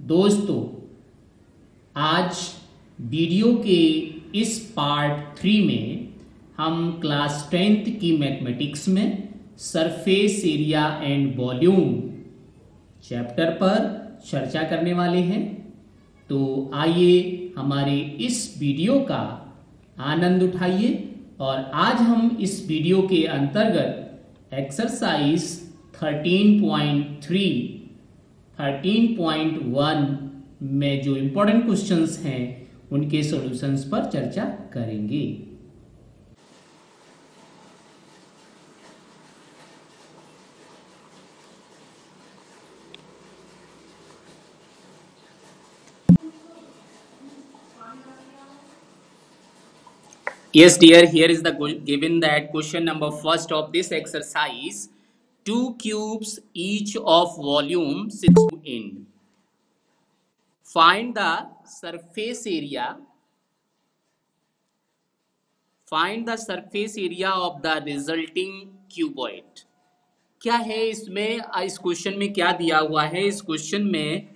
दोस्तों, आज वीडियो के इस पार्ट 3 में हम क्लास 10th की मैथमेटिक्स में surface area and volume chapter पर चर्चा करने वाले हैं। तो आइए हमारे इस वीडियो का आनंद उठाइए और आज हम इस वीडियो के अंतर्गत एक्सरसाइज 13.3 13.1 में जो इम्पोर्टेंट क्वेश्चंस हैं उनके सॉल्यूशंस पर चर्चा करेंगे। Yes, dear, here is the given that question number first of this exercise. Two cubes each of volume 6 in. Find the surface area. Find the surface area of the resulting cuboid. क्या है इसमें, इस question में क्या दिया हुआ है? इस क्वेश्चन में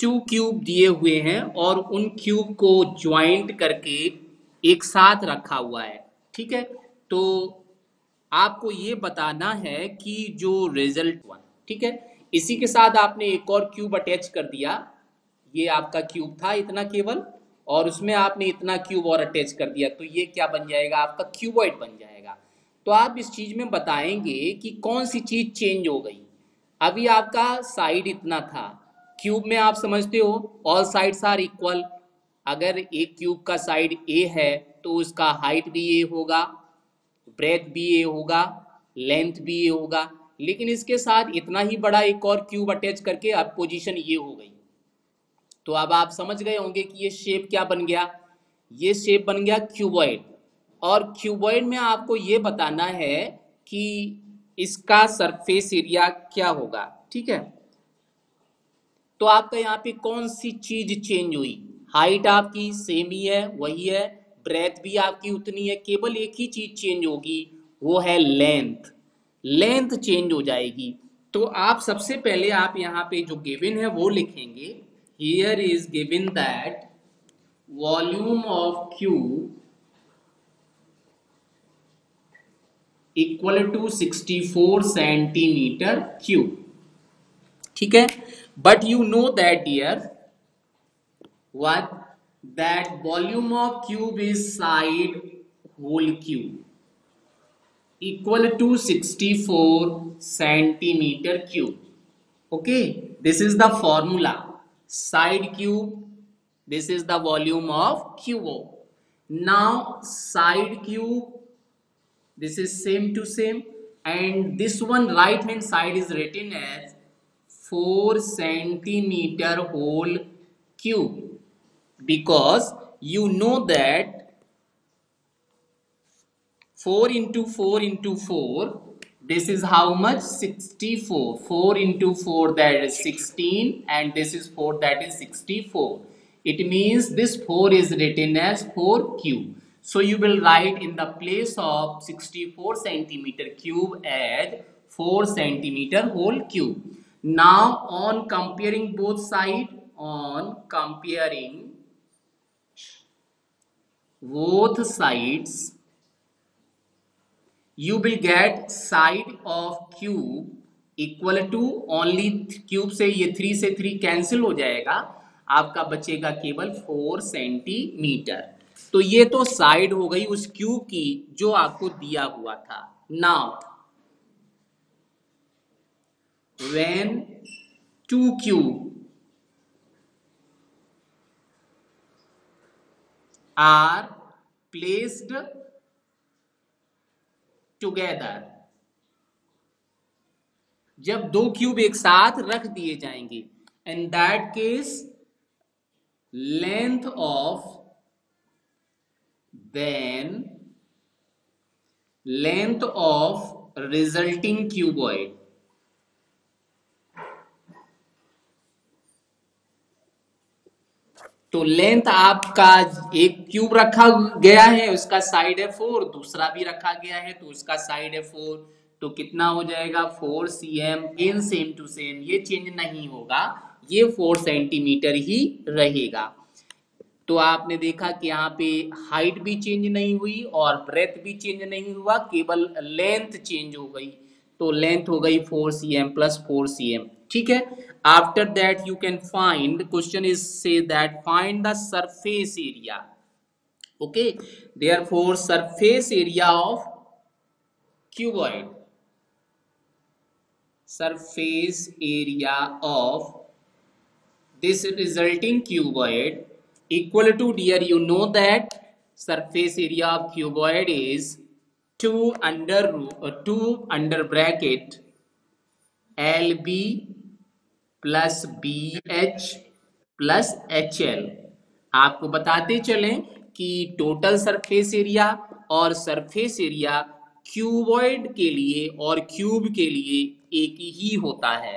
2 क्यूब दिए हुए हैं और उन क्यूब को ज्वाइंट करके एक साथ रखा हुआ है। ठीक है, तो आपको ये बताना है कि जो रिजल्ट हुआ, ठीक है, इसी के साथ आपने एक और क्यूब अटैच कर दिया। ये आपका क्यूब था इतना केवल, और उसमें आपने इतना क्यूब और अटैच कर दिया, तो ये क्या बन जाएगा? आपका क्यूबॉइड बन जाएगा। तो आप इस चीज में बताएंगे कि कौन सी चीज चेंज हो गई। अभी आपका साइड इतना था, क्यूब में आप समझते हो ऑल साइड्स आर इक्वल। अगर एक क्यूब का साइड ए है तो उसका हाइट भी ए होगा, ब्रेथ भी ए होगा, लेंथ भी ए होगा। लेकिन इसके साथ इतना ही बड़ा एक और क्यूब अटैच करके अब पोजीशन ये हो गई। तो अब आप समझ गए होंगे कि ये शेप क्या बन गया। ये शेप बन गया क्यूबॉइड। और क्यूबॉइड में आपको ये बताना है कि इसका सरफेस एरिया क्या होगा। ठीक है, तो आपका यहाँ पे कौन सी चीज चेंज हुई? हाइट आपकी सेम ही है, वही है, ब्रेथ भी आपकी उतनी है, केवल एक ही चीज चेंज होगी, वो है लेंथ। लेंथ चेंज हो जाएगी। तो आप सबसे पहले आप यहाँ पे जो गिवन है वो लिखेंगे। Here is given that volume of cube equal to 64 centimetre cube. ठीक है, but you know that dear, what that volume of cube is side whole cube equal to 64 centimeter cube. Okay, this is the formula. Side cube, this is the volume of cube. Now side cube, this is same to same, and this one right hand side is written as 4 centimeter whole cube, because you know that 4 into 4 into 4, this is how much? 64. 4 into 4, that is 16, and this is 4, that is 64. It means this 4 is written as 4 cube. So you will write in the place of 64 centimeter cube as 4 centimeter whole cube. Now on comparing both sides, you will get side of cube equal to only cube से ये 3 से 3 cancel हो जाएगा, आपका बचेगा केवल 4 centimetre. तो ये तो साइड हो गई उस क्यूब की जो आपको दिया हुआ था। Now when 2 cube are placed together, जब 2 क्यूब एक साथ रख दिए जाएंगे, in that case length of resulting cuboid तो लेंथ आपका एक क्यूब रखा गया है, उसका साइड है 4, दूसरा भी रखा गया है तो उसका साइड है 4, तो कितना हो जाएगा? 4 cm in same to same, ये चेंज नहीं होगा, ये 4 सेंटीमीटर ही रहेगा। तो आपने देखा कि यहाँ पे हाइट भी चेंज नहीं हुई और ब्रेथ भी चेंज नहीं हुआ, केवल लेंथ चेंज हो गई। तो लेंथ हो गई 4 cm प्लस 4 cm। ठीक है। After that you can find, question is say that find the surface area. Okay, therefore surface area of cuboid, surface area of this resulting cuboid equal to, dear, you know that surface area of cuboid is 2 under bracket LB plus BH plus HL। आपको बताते चलें कि total surface area और surface area cuboid के लिए और cube के लिए एक ही होता है।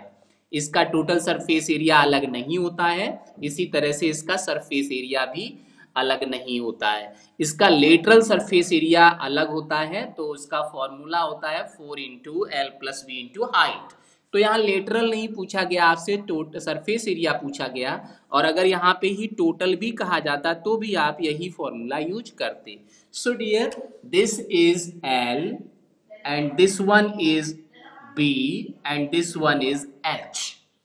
इसका टोटल सरफेस एरिया अलग नहीं होता है, इसी तरह से इसका सरफेस एरिया भी अलग नहीं होता है। इसका लेटरल सरफेस एरिया अलग होता है, तो इसका फॉर्मूला होता है 4 into l plus b into height. तो यहाँ लेटरल नहीं पूछा गया आपसे, टोटल सरफेस एरिया पूछा गया, और अगर यहाँ पे ही टोटल भी कहा जाता तो भी आप यही फॉर्मूला यूज करते। So dear, this is l and this one is B and this one is H.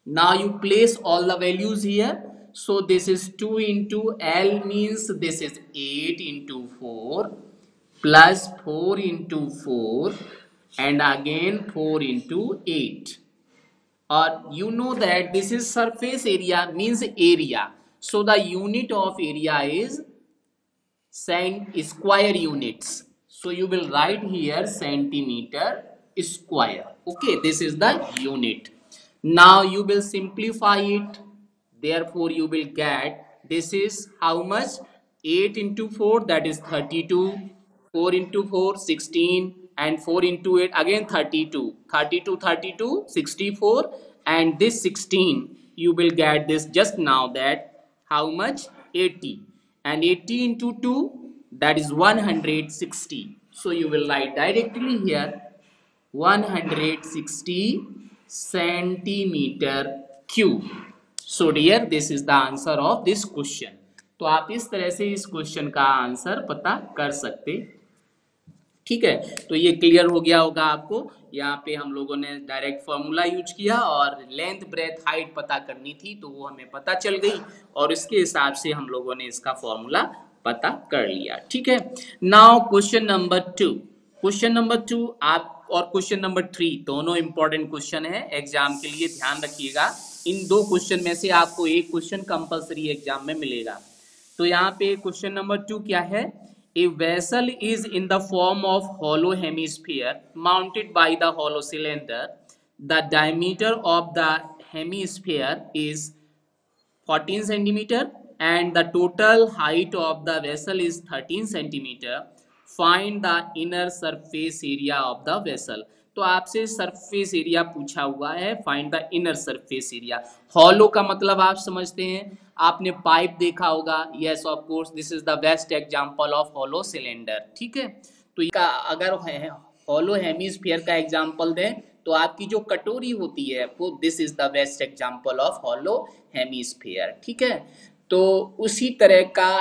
Now you place all the values here. So this is 2 into L means this is 8 into 4 plus 4 into 4 and again 4 into 8. Or you know that this is surface area means area. So the unit of area is square units. So you will write here centimeter square. Okay, this is the unit. Now you will simplify it. Therefore you will get this is how much? 8 into 4, that is 32. 4 into 4 16, and 4 into 8 again 32. 32 64, and this 16 you will get this just now, that how much? 80, and 80 into 2, that is 160. So you will write directly here 160 centimeter cube. So dear, this is the answer of this question. तो आप इस तरह से इस question का answer पता कर सकते। ठीक है, तो ये क्लियर हो गया होगा आपको। यहाँ पे हम लोगों ने डायरेक्ट फॉर्मूला यूज किया और लेंथ ब्रेथ हाइट पता करनी थी, तो वो हमें पता चल गई और इसके हिसाब से हम लोगों ने इसका फॉर्मूला पता कर लिया। ठीक है। Now question number 2। Question number 2 आप और क्वेश्चन नंबर 3 दोनों इंपॉर्टेंट क्वेश्चन है एग्जाम के लिए, ध्यान रखिएगा। इन दो क्वेश्चन में से आपको एक क्वेश्चन कंपलसरी एग्जाम में मिलेगा। तो यहाँ पे क्वेश्चन नंबर 2 क्या है? A vessel is in the form of hollow hemisphere mounted by the hollow cylinder. The diameter of the hemisphere is 14 centimeter and the total height of the vessel is 13 centimeter. Find the inner surface area of the vessel. तो आपसे surface area पूछा हुआ है, find the inner surface area. Hollow का मतलब आप समझते हैं, आपने पाइप देखा होगा। Yes of course, this is the best example of hollow cylinder. ठीक है, तो इसका अगर हॉलो हेमिस्फीयर का एग्जांपल दें तो आपकी जो कटोरी होती है वो this is the best example of hollow hemisphere. ठीक है, तो उसी तरह का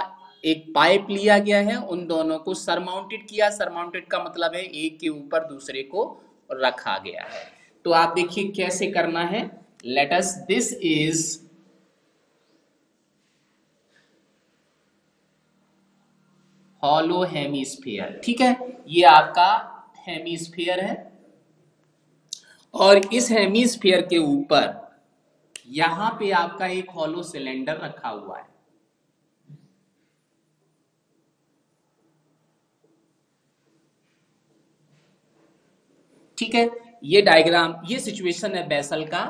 एक पाइप लिया गया है, उन दोनों को सरमाउंटेड किया। सरमाउंटेड का मतलब है एक के ऊपर दूसरे को रखा गया है। तो आप देखिए कैसे करना है। Let us, this is hollow hemisphere. ठीक है, ये आपका हेमिस्फीयर है और इस हेमिस्फीयर के ऊपर यहां पे आपका एक हॉलो सिलेंडर रखा हुआ है। ठीक है, ये डायग्राम, ये सिचुएशन है बेसल का,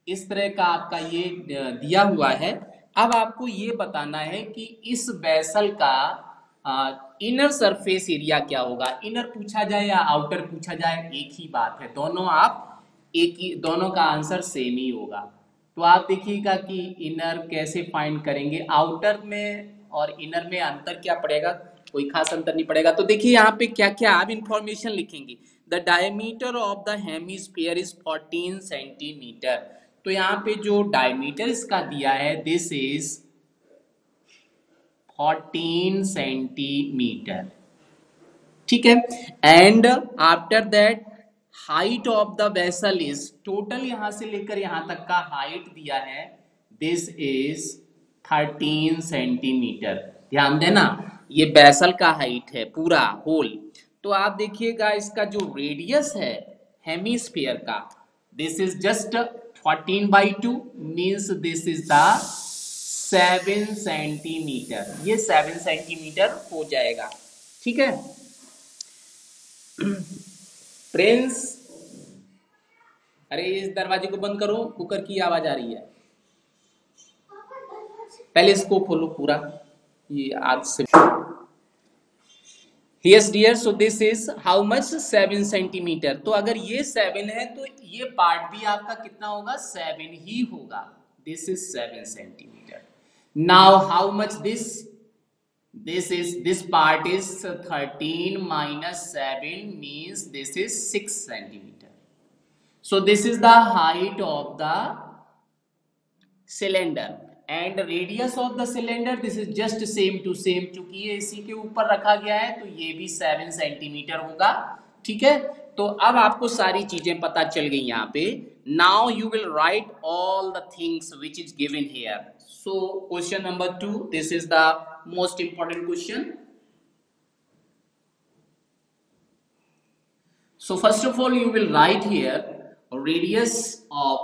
इस तरह का आपका ये दिया हुआ है। अब आपको ये बताना है कि इस बेसल का इनर सरफेस एरिया क्या होगा। इनर पूछा जाए या आउटर पूछा जाए एक ही बात है, दोनों आप एक ही, दोनों का आंसर सेम ही होगा। तो आप देखिएगा कि इनर कैसे फाइंड करेंगे, आउटर में और इनर में अंतर क्या पड़ेगा, कोई खास अंतर नहीं पड़ेगा। तो देखिए यहाँ पे क्या क्या आप इंफॉर्मेशन लिखेंगे। The diameter of the hemisphere is 14 centimetre. तो यहाँ पे जो डायमीटर इसका दिया है दिस इज 14 सेंटीमीटर, ठीक है। And after that height of the vessel is, total यहां से लेकर यहां तक का हाइट दिया है दिस इज 13 सेंटीमीटर। ध्यान देना ये वेसल का हाइट है पूरा होल। तो आप देखिएगा इसका जो रेडियस है हेमिस्फीयर का this is just 14/2 means this is the 7 centimetre, ये 7 सेंटीमीटर हो जाएगा, ठीक है। प्रिंस, अरे इस दरवाजे को बंद करो, कुकर की आवाज आ रही है। पहले इसको खोलो पूरा, ये आज से। Yes dear, so this is how much 7 centimetre. तो अगर ये 7 है तो ये पार्ट भी आपका कितना होगा 7 ही होगा। This is 7 centimetre. Now how much this part is 13 minus 7 means this is 6 centimeter. So this is the height of the cylinder and radius of the cylinder this is just same to same, क्योंकि ये इसी के ऊपर रखा गया है तो ये भी 7 सेंटीमीटर होगा, ठीक है। तो अब आपको सारी चीजें पता चल गई यहाँ पे। Now you will write all the things which is given here. So question number 2, this is the most important question. So first of all you will write here radius of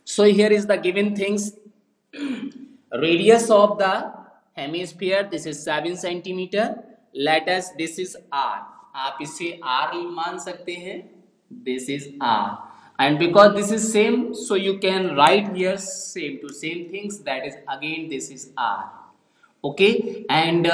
so here is the given things. Radius of the hemisphere this is 7 centimeter. Let us, this is r, आप इसे r मान सकते हैं, this is r, and because this is same so you can write here same to same things, that is again this is r, okay. And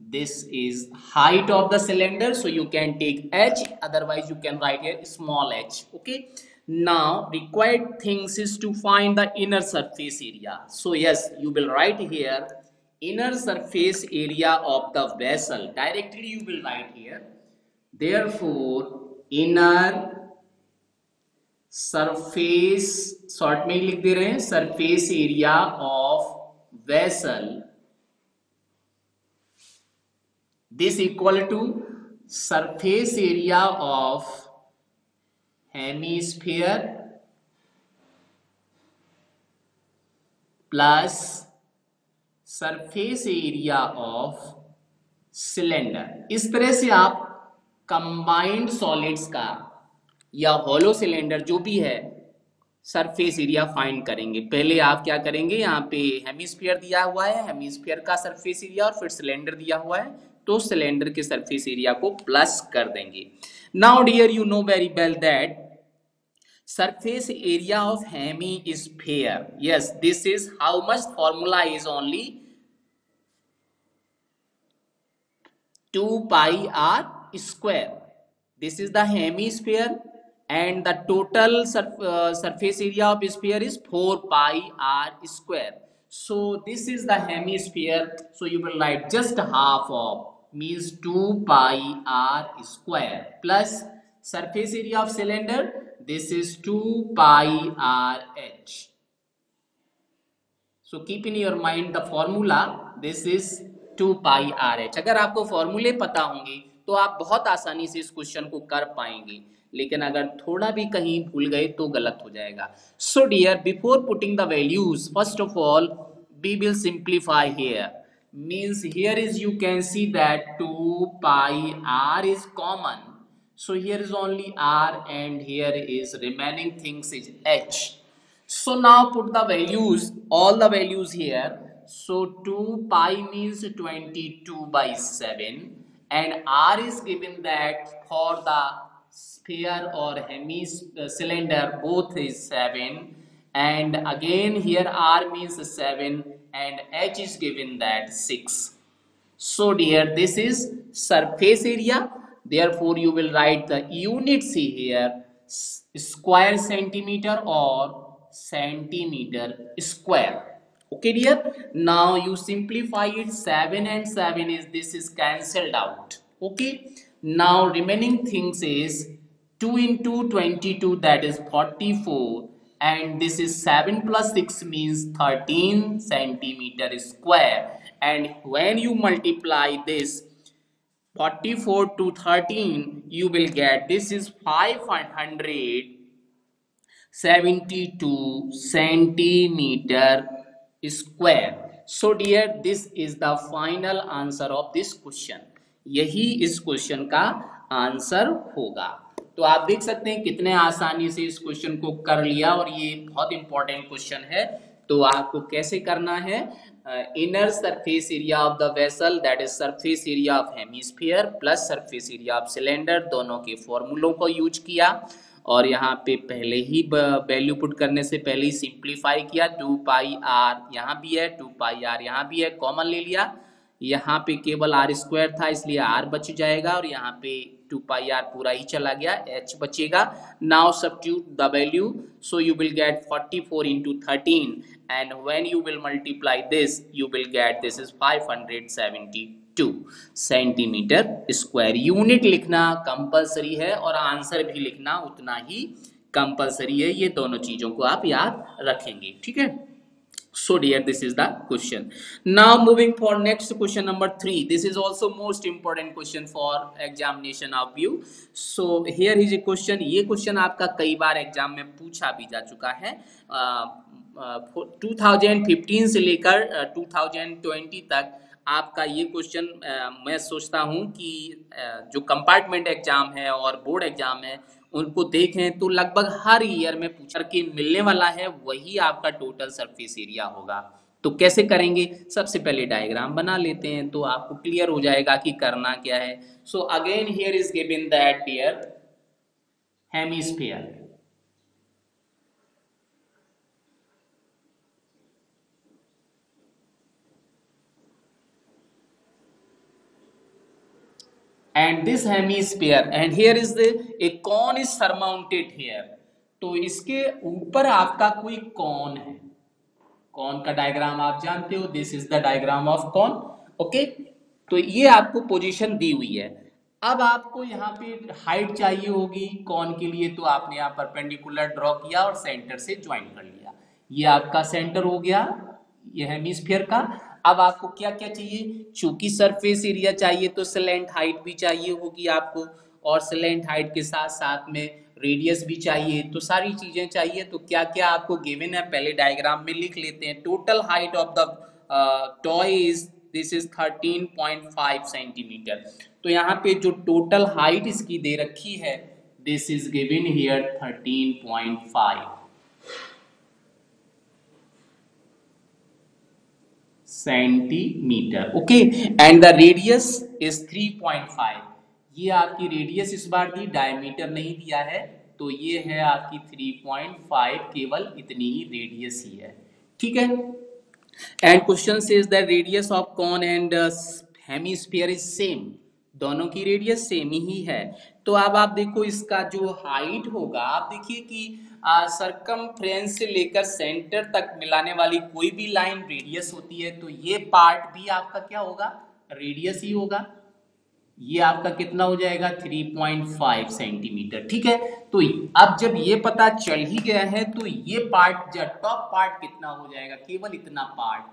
this is height of the cylinder so you can take h, otherwise you can write here small h, okay. Now required things is to find the inner surface area. So yes, you will write here inner surface area of the vessel, directly you will write here, therefore inner surface, short में ही लिख दे रहे हैं, surface area of vessel this equal to surface area of hemisphere plus surface area of cylinder. इस तरह से आप कंबाइंड सॉलिड्स का या होलो सिलेंडर जो भी है सरफेस एरिया फाइंड करेंगे। पहले आप क्या करेंगे, यहाँ पे हेमिस्फीयर दिया हुआ है, हेमिस्फीयर का सरफेस एरिया और फिर सिलेंडर दिया हुआ है तो सिलेंडर के सरफेस एरिया को प्लस कर देंगे। Now dear you know very well that surface area of hemisphere, yes this is how much, formula is only 2 pi r square. This is the hemisphere and the total surface area of sphere is 4 pi r square. So this is the hemisphere, so you will write just half of means 2 pi r square plus surface area of cylinder this is 2 pi r h. So keep in your mind the formula, this is 2 pi r h। अगर आपको फॉर्मूले पता होंगे तो आप बहुत आसानी से इस क्वेश्चन को कर पाएंगे, लेकिन अगर थोड़ा भी कहीं भूल गए तो गलत हो जाएगा। So dear, before putting the values first of all we will simplify here, means here is you can see that 2 pi r is common, so here is only r and here is remaining things is h. So now put the values, all the values here. So 2 pi means 22/7 and r is given that for the sphere or cylinder both is 7 and again here r means 7 and h is given that 6. So dear, this is surface area, therefore you will write the units here square centimeter or centimeter square. Okay dear, now you simplify it, 7 and 7 is this is cancelled out, okay. Now remaining things is 2 into 22, that is 44, and this is 7 plus 6 means 13 centimeter square. And when you multiply this 44 to 13, you will get this is 572 centimeter square. So dear, this is the final answer of this question. यही इस question का answer होगा। तो आप देख सकते हैं कितने आसानी से इस क्वेश्चन को कर लिया, और ये बहुत इंपॉर्टेंट क्वेश्चन है। तो आपको कैसे करना है, inner surface area of the vessel, that is surface area of hemisphere plus surface area of cylinder, दोनों के फॉर्मूलों को यूज किया, और यहाँ पे पहले ही वैल्यू पुट करने से पहले ही सिंप्लीफाई किया। 2 पाई आर यहाँ भी है, 2 पाई आर यहाँ भी है, कॉमन ले लिया। यहाँ पे केवल आर स्क्वायर था इसलिए आर बच जाएगा, और यहाँ पे 2 पाई आर पूरा ही चला गया, एच बचेगा। Now substitute the value, so you will gate 44 into 13, and when you will multiply this you will get this is 572 centimetre square. Unit लिखना कंपलसरी है और आंसर भी लिखना उतना ही कंपलसरी है, ये दोनों चीजों को आप याद रखेंगे, ठीक है। So dear, this is the question. Now moving for next question number 3. This is also most important question for examination of you. So here is a question. ये question आपका कई बार एग्जाम में पूछा भी जा चुका है। 2015 से लेकर 2020 तक आपका ये क्वेश्चन मैं सोचता हूँ कि जो कंपार्टमेंट एग्जाम है और बोर्ड एग्जाम है उनको देखें तो लगभग हर ईयर में पूछ के मिलने वाला है, वही आपका टोटल सरफेस एरिया होगा। तो कैसे करेंगे, सबसे पहले डायग्राम बना लेते हैं तो आपको क्लियर हो जाएगा कि करना क्या है। So again here is given that here hemisphere, and this hemisphere and here is the a cone is surmounted here। तो इसके ऊपर आपका कोई कॉन है, कॉन का डायग्राम आप जानते हो, this is the diagram of cone, okay. तो ये आपको पोजीशन दी हुई है। अब आपको यहाँ पे हाइट चाहिए होगी कॉन के लिए, तो आपने यहाँ परपेंडिकुलर ड्रॉ किया और सेंटर से ज्वाइन कर लिया, ये आपका सेंटर हो गया ये हेमिस्फीयर का। अब आपको क्या क्या चाहिए, चूंकि सरफेस एरिया चाहिए तो स्लैंट हाइट भी चाहिए होगी आपको, और स्लैंट हाइट के साथ साथ में रेडियस भी चाहिए, तो सारी चीजें चाहिए। तो क्या क्या आपको गिवन है पहले डायग्राम में लिख लेते हैं। Total height of the toy is this is 13.5 centimetre. तो यहाँ पे जो टोटल हाइट इसकी दे रखी है this is given here 13.5 centimetre, okay. And the radius is 3.5, ये आपकी रेडियस इस बार दी, डायमीटर नहीं दिया है, तो ये है आपकी 3.5, केवल इतनी ही रेडियस ही है, ठीक है। And question says that radius of cone and hemisphere is same, दोनों की रेडियस सेम ही है। तो अब आप देखो इसका जो हाइट होगा, आप देखिए कि सरकमफ्रेंस से लेकर सेंटर तक मिलाने वाली कोई भी लाइन रेडियस होती है, तो ये पार्ट भी आपका क्या होगा, रेडियस ही होगा। ये आपका कितना हो जाएगा 3.5 सेंटीमीटर, ठीक है। तो अब जब ये पता चल ही गया है तो ये पार्ट जो टॉप पार्ट कितना हो जाएगा, केवल इतना part.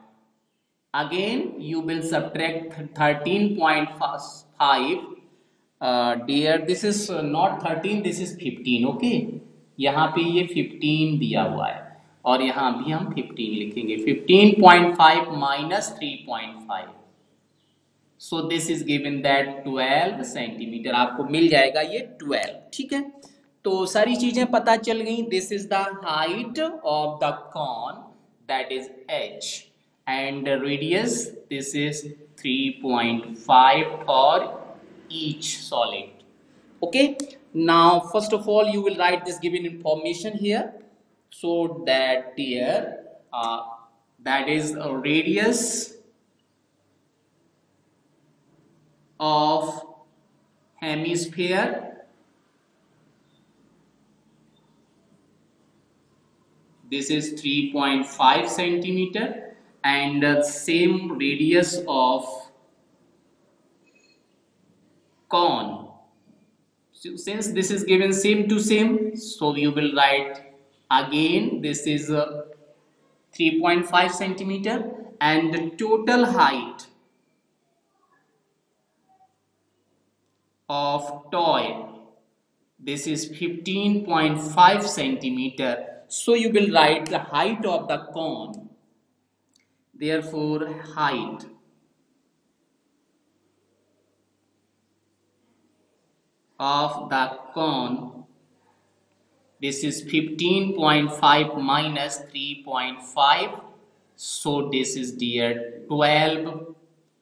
Again you will subtract 13.5, dear this is not 13, this is 15, okay. यहाँ पे ये 15 दिया हुआ है और यहाँ भी हम 15 लिखेंगे। 15.5 minus 3.5, so this is given that 12 centimetre, आपको मिल जाएगा ये 12, ठीक है। तो सारी चीजें पता चल गई। This is the height of the cone that is h and radius this is 3.5 for each solid, okay। Now first of all you will write this given information here, so that here that is a radius of hemisphere this is 3.5 centimeter and the same radius of cone, since this is given same to same, so you will write again this is 3.5 centimeter, and the total height of toy, this is 15.5 centimeter, so you will write the height of the cone, therefore height of the cone, this is 15.5 minus 3.5, so this is dear 12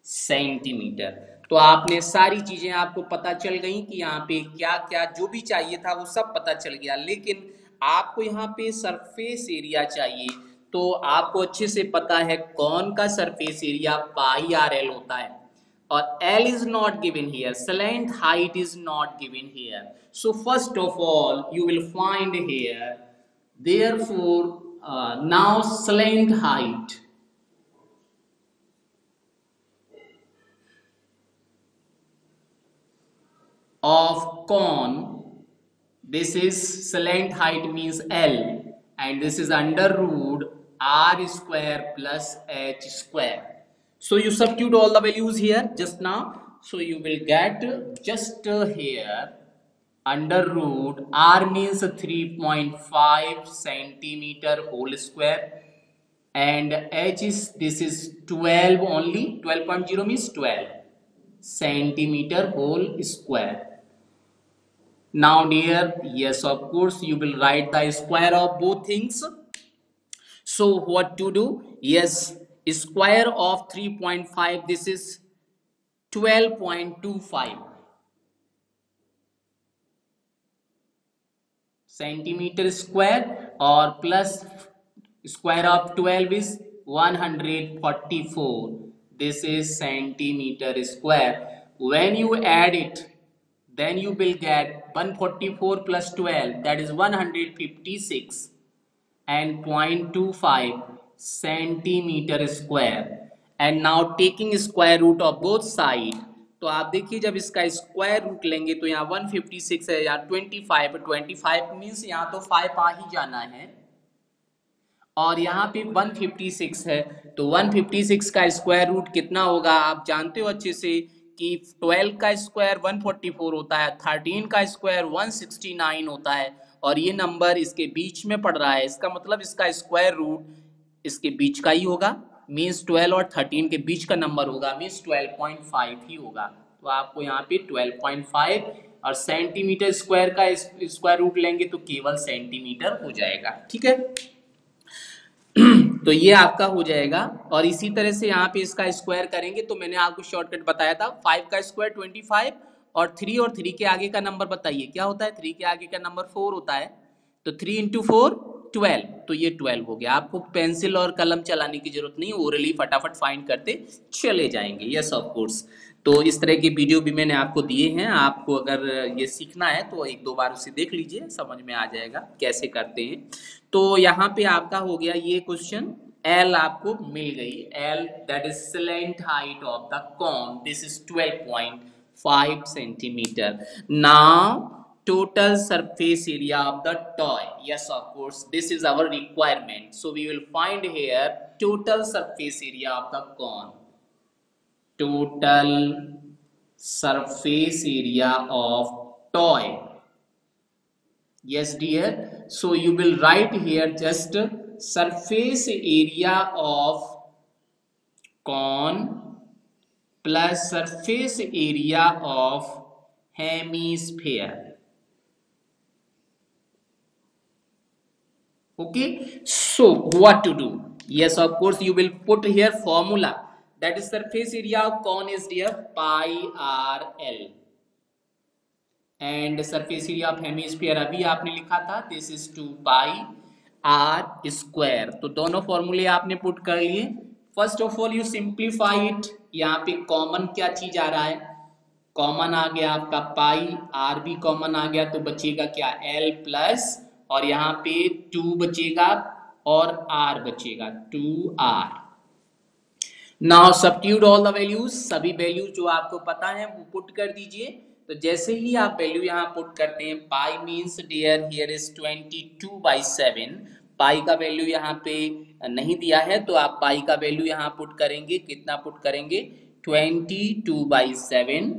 centimetre. तो आपने सारी चीजें आपको पता चल गई कि यहाँ पे क्या क्या जो भी चाहिए था वो सब पता चल गया, लेकिन आपको यहाँ पे सरफेस एरिया चाहिए। तो आपको अच्छे से पता है कौन का surface area pi r L होता है, और L is not given here, slant height is not given here. So first of all you will find here, therefore now slant height of cone, this is slant height means L, and this is under root R square plus H square. So you substitute all the values here just now, so you will get just here under root R means 3.5 centimeter whole square, and H is this is 12 only, 12.0 means 12 centimeter whole square. Now dear, yes of course you will write the square of both things. So what to do? Yes, square of 3.5, this is 12.25 centimeter square, or plus square of 12 is 144, this is centimeter square. When you add it, then you will get 144 plus 12, that is 156 and 0.25 centimeter square. And now taking square root of both side, तो आप देखिए जब इसका square root लेंगे तो यहाँ 156 है, यहाँ 25 मीन्स यहाँ तो 5 आ ही जाना है, और यहाँ पे 156 है, तो 156 का स्क्वायर रूट कितना होगा आप जानते हो अच्छे से कि 12 का स्क्वायर 144 होता है, 13 का स्क्वायर 169 होता है, और ये नंबर इसके बीच में पड़ रहा है, इसका मतलब इसका स्क्वायर रूट इसके बीच का ही होगा, मीन्स 12 और 13 के बीच का नंबर होगा, मीन्स 12.5 ही होगा। तो आपको यहाँ पे 12.5 और सेंटीमीटर स्क्वायर का स्क्वायर रूट लेंगे तो केवल सेंटीमीटर हो जाएगा, ठीक है। तो ये आपका हो जाएगा, और इसी तरह से यहाँ पे इसका स्क्वायर करेंगे तो मैंने आपको शॉर्टकट बताया था 5 का स्क्वायर 25, और 3 के आगे का नंबर बताइए क्या होता है, 3 के आगे का नंबर 4 होता है, तो 3 इंटू 4 12, तो ये 12 हो गया। आपको पेंसिल और कलम चलाने की जरूरत नहीं, ओरली फटाफट फाइंड करते चले जाएंगे। Yes of course. तो इस तरह के वीडियो भी मैंने आपको दिए हैं, आपको अगर ये सीखना है तो एक दो बार उसे देख लीजिए, समझ में आ जाएगा कैसे करते हैं। तो यहाँ पे आपका हो गया ये क्वेश्चन, L आपको मिल गई, L that is slant height of the cone, this is 12.5 centimetre. Now total surface area of the toy, yes of course this is our requirement, so we will find here total surface area of the cone, total surface area of toy, yes dear, so you will write here just surface area of cone plus surface area of hemisphere. Okay, so what to do? Yes of course you will put here formula, that is surface area of cone is dear pi r l, and surface area of hemisphere अभी आपने लिखा था this is 2 pi r square। तो दोनों फॉर्मूले आपने put कर लिए। First of all you simplify it, यहाँ पे कॉमन क्या चीज आ रहा है, कॉमन आ गया आपका पाई, आर भी कॉमन आ गया, तो बचेगा क्या l प्लस, और यहाँ पे 2 बचेगा और r बचेगा 2r। Now substitute all the values, सभी वैल्यूज जो आपको पता है वो पुट कर दीजिए। तो जैसे ही आप वैल्यू यहाँ पुट करते हैं, pi means dear here is 22/7, pi का वैल्यू यहाँ पे नहीं दिया है तो आप पाई का वैल्यू यहाँ पुट करेंगे, कितना पुट करेंगे, 22/7,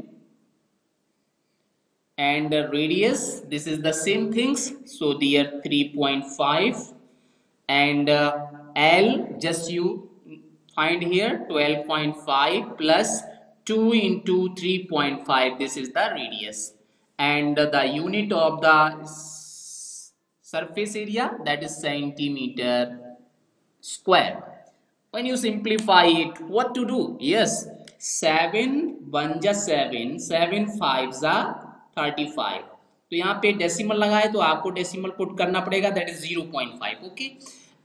and radius, this is the same things, so dear 3.5, and L, just you find here 12.5 plus 2 into 3.5, this is the radius, and the unit of the surface area, that is centimeter square. When you simplify it, what to do? Yes, 7 1 जा 7, 7 5 जा 35, तो यहाँ पे decimal लगा है तो आपको decimal put करना पड़ेगा, that is 0.5. Okay,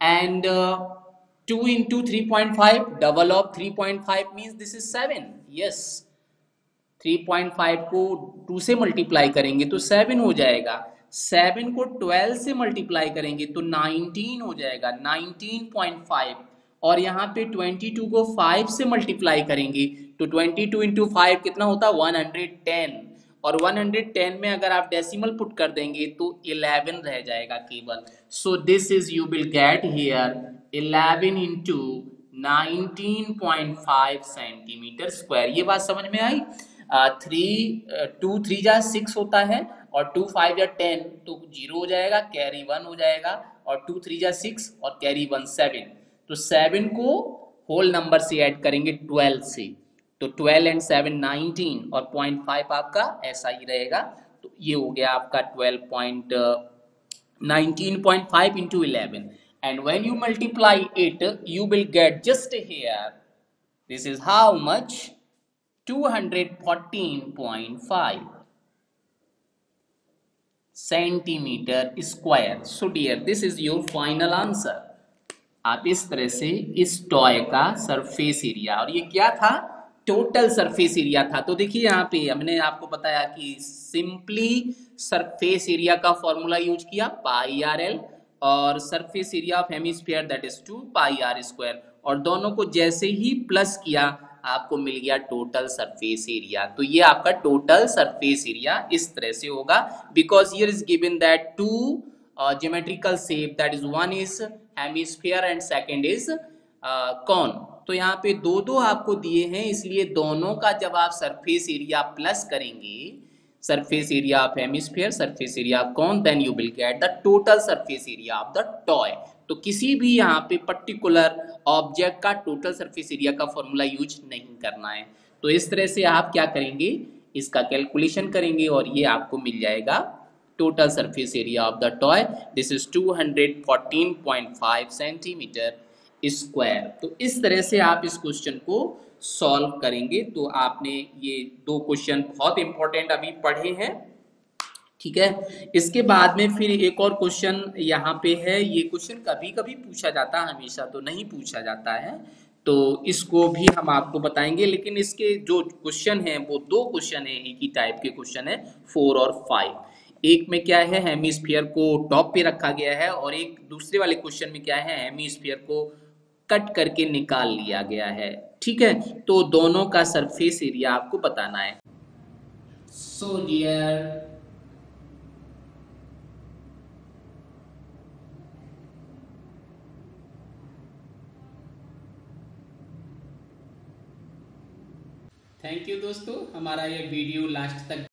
and 2 into 3.5, double of 3.5 means this is 7. Yes, 3.5 को 2 से मल्टीप्लाई करेंगे तो 7 हो जाएगा, 7 को 12 से मल्टीप्लाई करेंगे तो 19 हो जाएगा, 19.5, और यहाँ पे 22 को 5 से मल्टीप्लाई करेंगे तो 22 इंटू 5 कितना होता है, 110, और 110 में अगर आप डेसिमल पुट कर देंगे तो 11 रह जाएगा केवल. सो this is you will get here 11 into 19.5 centimetre square. ये बात समझ में आई? 2 3 जा 6 होता है और 2 5 जा 10 तो 0 हो जाएगा, कैरी 1 हो जाएगा, और 2 3 जा 6 और कैरी 1 7, तो 7 को होल नंबर से ऐड करेंगे 12 से, तो 12 एंड 7 19, और 0.5 आपका ऐसा ही रहेगा. तो ये हो गया आपका 19.5 into 11, and when you multiply it you will get just here, this is how much, 214.5 centimeter square. So dear, this is your final answer. आप इस तरह से इस टॉय का सरफेस एरिया, और ये क्या था, टोटल सरफेस एरिया था. तो देखिए यहाँ पे हमने आपको बताया कि सिंपली सरफेस एरिया का फॉर्मूला यूज किया, पाई आर एल, और surface area of hemisphere that is 2 pi r square, और दोनों को जैसे ही प्लस किया आपको मिल गया टोटल सरफेस एरिया. तो ये आपका टोटल सरफेस एरिया इस तरह से होगा, because here is given that two geometrical shape, that is one is hemisphere and second is cone. तो यहाँ पे दो दो आपको दिए हैं, इसलिए दोनों का जब आप सरफेस एरिया प्लस करेंगे, surface area of hemisphere, surface area of cone, then you will get the total surface area of the toy. तो किसी भी यहाँ पे पर्टिकुलर ऑब्जेक्ट का टोटल सरफेस एरिया का फॉर्मूला यूज नहीं करना है. तो इस तरह से आप क्या करेंगे, इसका कैलकुलेशन करेंगे और ये आपको मिल जाएगा total surface area of the toy. This is 214.5 centimetre square. तो इस तरह से आप इस क्वेश्चन को सॉल्व करेंगे. तो आपने ये दो क्वेश्चन बहुत इंपॉर्टेंट अभी पढ़े हैं, ठीक है. इसके बाद में फिर एक और क्वेश्चन यहाँ पे है, ये क्वेश्चन कभी कभी पूछा जाता है, हमेशा तो नहीं पूछा जाता है, तो इसको भी हम आपको बताएंगे. लेकिन इसके जो क्वेश्चन है वो दो क्वेश्चन है, एक ही टाइप के क्वेश्चन है, 4 और 5. एक में क्या है, हेमिस्फीयर को टॉप पे रखा गया है, और एक दूसरे वाले क्वेश्चन में क्या है, हेमिस्फीयर को कट करके निकाल लिया गया है, ठीक है. तो दोनों का सरफेस एरिया आपको बताना है. सो डियर, थैंक यू दोस्तों, हमारा ये वीडियो लास्ट तक